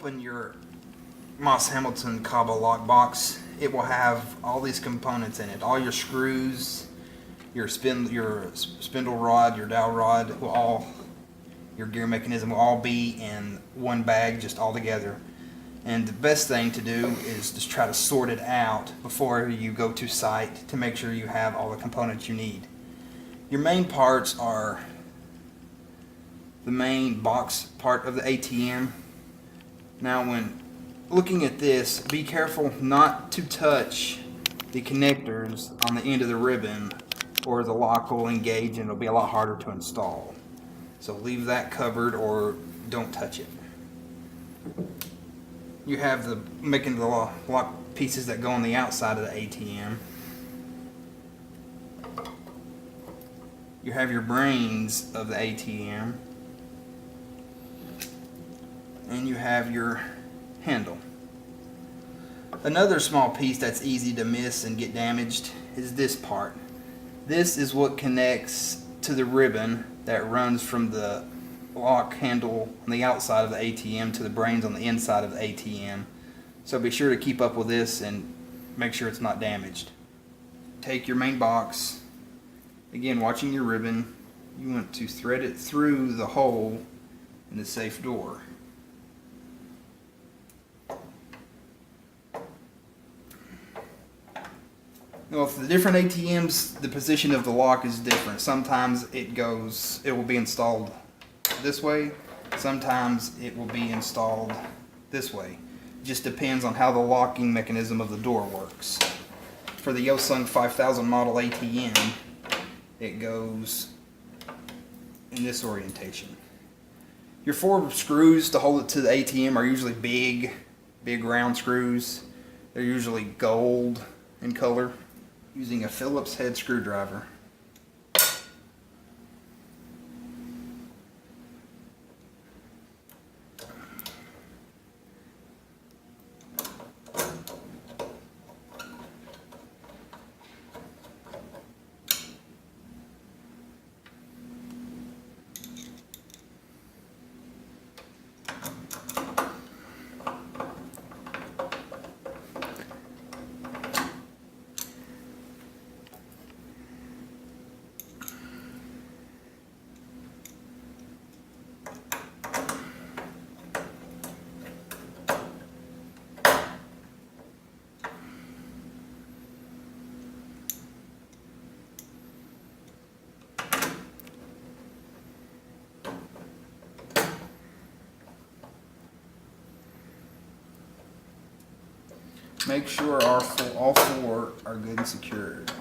Open your Moss Hamilton Cabo lock box. It will have all these components in it. All your screws, your spindle rod, your dowel rod, your gear mechanism will all be in one bag, just all together. And the best thing to do is just try to sort it out before you go to site to make sure you have all the components you need. Your main parts are the main box part of the ATM. Now when looking at this, be careful not to touch the connectors on the end of the ribbon or the lock will engage and it'll be a lot harder to install. So leave that covered or don't touch it. You have the lock pieces that go on the outside of the ATM. You have your brains of the ATM. And you have your handle. Another small piece that's easy to miss and get damaged is this part. This is what connects to the ribbon that runs from the lock handle on the outside of the ATM to the brains on the inside of the ATM. So be sure to keep up with this and make sure it's not damaged. Take your main box. Again, watching your ribbon, you want to thread it through the hole in the safe door. Well, for the different ATMs, the position of the lock is different. Sometimes it will be installed this way. Sometimes it will be installed this way. It just depends on how the locking mechanism of the door works. For the Yosung 5000 model ATM, it goes in this orientation. Your 4 screws to hold it to the ATM are usually big round screws. They're usually gold in color. Using a Phillips head screwdriver. Make sure all 4 are good and secured.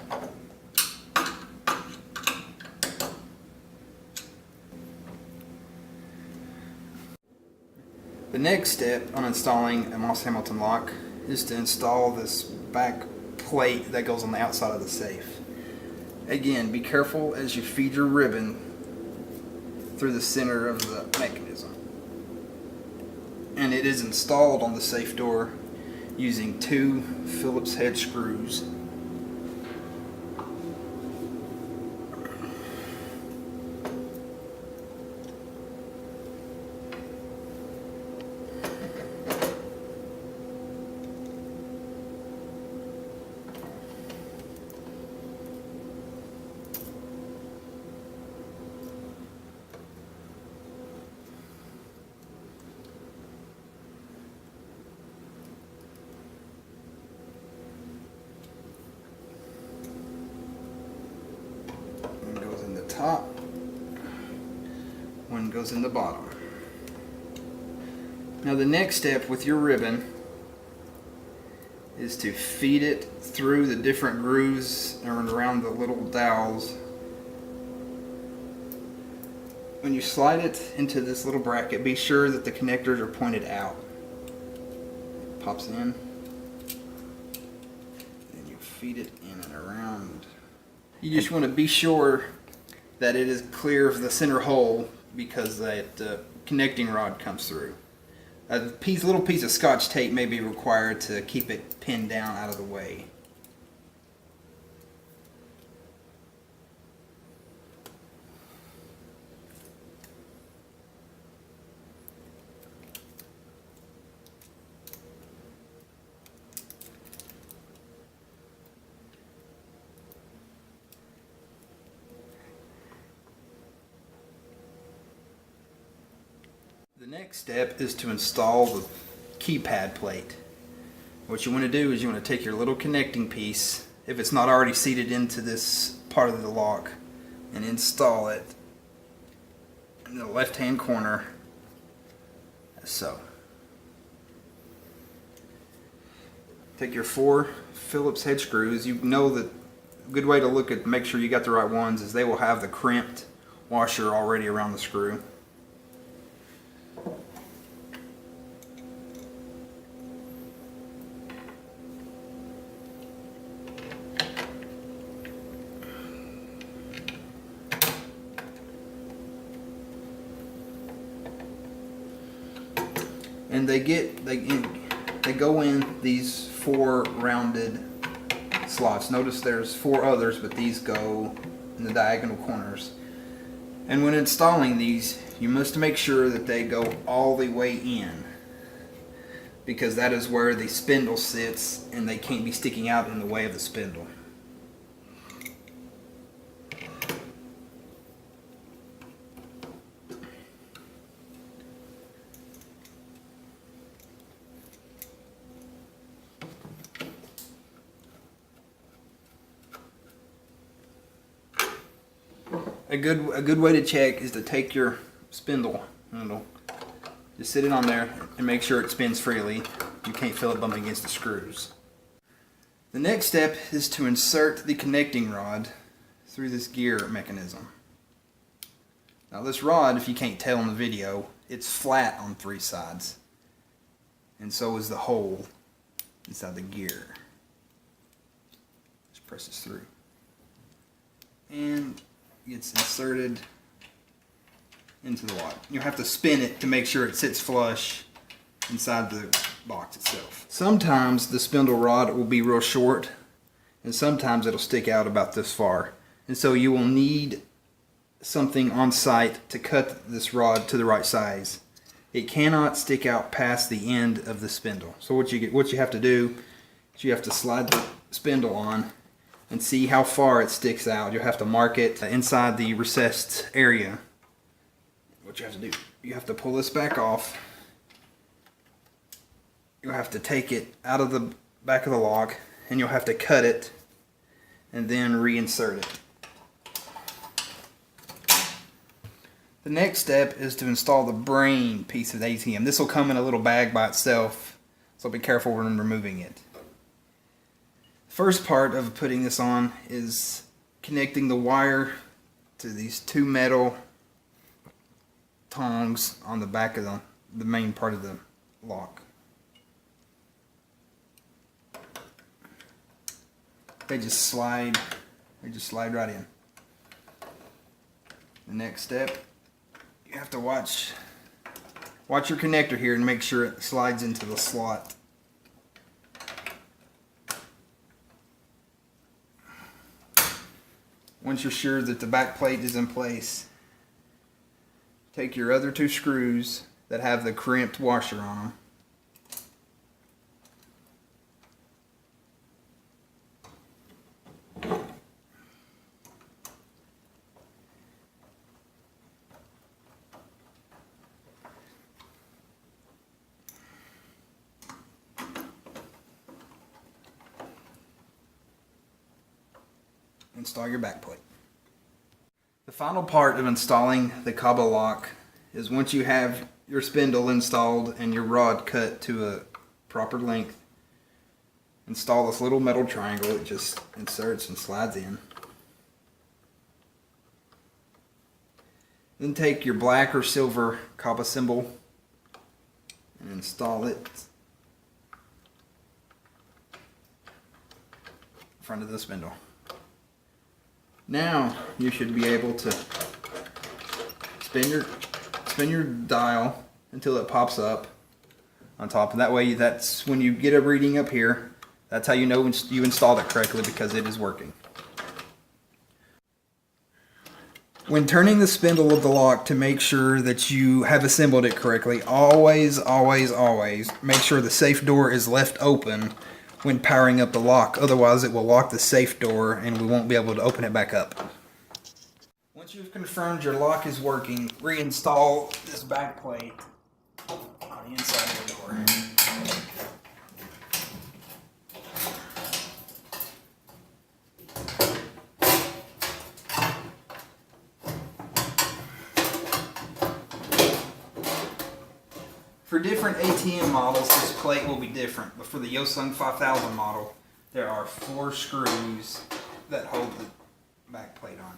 The next step on installing a Moss Hamilton lock is to install this back plate that goes on the outside of the safe. Again, be careful as you feed your ribbon through the center of the mechanism. And it is installed on the safe door using 2 Phillips head screws. Top, one goes in the bottom. Now the next step with your ribbon is to feed it through the different grooves and around the little dowels. When you slide it into this little bracket, be sure that the connectors are pointed out. It pops in, and you feed it in and around. You just want to be sure that it is clear of the center hole because that connecting rod comes through. A little piece of Scotch tape may be required to keep it pinned down out of the way. next step is to install the keypad plate. What you want to do is you want to take your little connecting piece, if it's not already seated into this part of the lock, and install it in the left hand corner, as so. Take your 4 Phillips head screws. You know that a good way to look at, make sure you got the right ones, is they will have the crimped washer already around the screw. And they go in these 4 rounded slots. Notice there's 4 others, but these go in the diagonal corners. And when installing these, you must make sure that they go all the way in, because that is where the spindle sits and they can't be sticking out in the way of the spindle. A good way to check is to take your spindle handle, just sit it on there and make sure it spins freely. You can't feel it bumping against the screws. The next step is to insert the connecting rod through this gear mechanism. Now this rod, if you can't tell in the video, it's flat on 3 sides, and so is the hole inside the gear. Just press this through, and gets inserted into the lock. You'll have to spin it to make sure it sits flush inside the box itself. Sometimes the spindle rod will be real short, and sometimes it'll stick out about this far. And so you will need something on site to cut this rod to the right size. It cannot stick out past the end of the spindle. So what you have to do is you have to slide the spindle on and see how far it sticks out. You'll have to mark it inside the recessed area. What you have to do, you have to pull this back off. You'll have to take it out of the back of the lock, and you'll have to cut it and then reinsert it. The next step is to install the brain piece of the ATM. This will come in a little bag by itself, so be careful when removing it. First part of putting this on is connecting the wire to these 2 metal tongs on the back of the main part of the lock. They just slide right in. The next step, you have to watch your connector here and make sure it slides into the slot. Once you're sure that the back plate is in place, take your other 2 screws that have the crimped washer on them. Install your back plate. The final part of installing the Cabo lock is once you have your spindle installed and your rod cut to a proper length, install this little metal triangle. It just inserts and slides in. Then take your black or silver Cabo symbol and install it in front of the spindle. Now you should be able to spin your dial until it pops up on top, and that way, that's when you get a reading up here, that's how you know you installed it correctly, because it is working. When turning the spindle of the lock to make sure that you have assembled it correctly, always make sure the safe door is left open when powering up the lock. Otherwise it will lock the safe door and we won't be able to open it back up. Once you've confirmed your lock is working, reinstall this back plate the inside of the door. For different ATM models, this plate will be different, but for the Yosung 5000 model, there are 4 screws that hold the back plate on.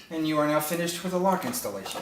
And you are now finished with the lock installation.